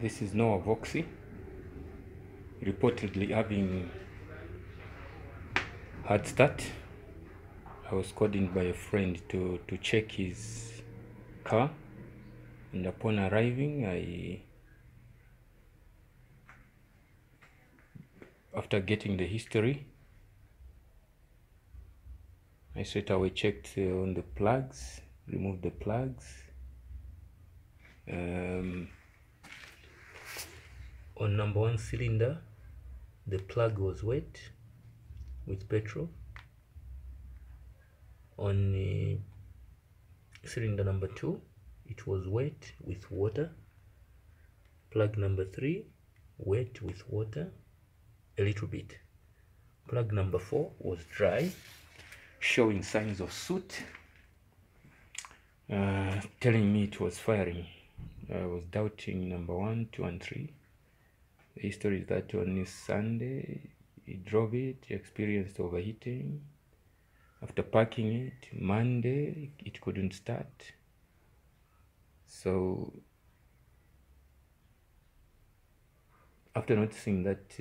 This is Noah Voxy, reportedly having hard start. I was called in by a friend to check his car, and upon arriving, after getting the history, I straight away checked on the plugs, removed the plugs. On number one cylinder, the plug was wet with petrol. On cylinder number 2, it was wet with water. Plug number 3, wet with water a little bit. Plug number 4 was dry, showing signs of soot, telling me it was firing. I was doubting number 1, 2, and 3. The history is that on this Sunday, he drove it, he experienced overheating. After parking it, Monday, it couldn't start. So, after noticing that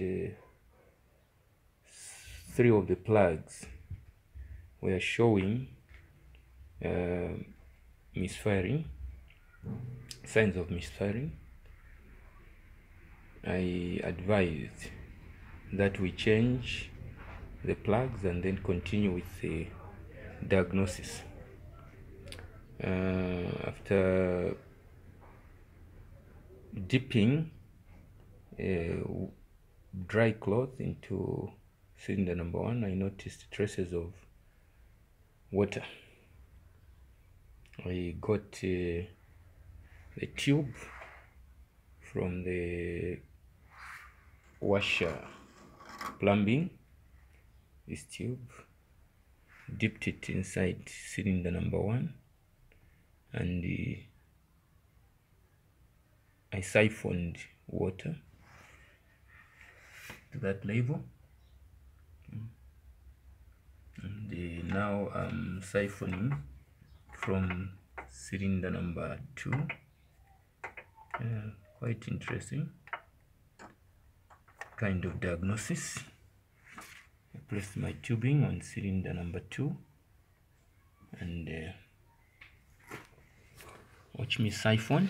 3 of the plugs were showing misfiring, signs of misfiring, I advised that we change the plugs and then continue with the diagnosis. After dipping dry cloth into cylinder number 1, I noticed traces of water. I got the tube from the washer plumbing, this tube, dipped it inside cylinder number 1, and I siphoned water to that level, and now I'm siphoning from cylinder number 2. Quite interesting kind of diagnosis. I placed my tubing on cylinder number 2 and watch me siphon.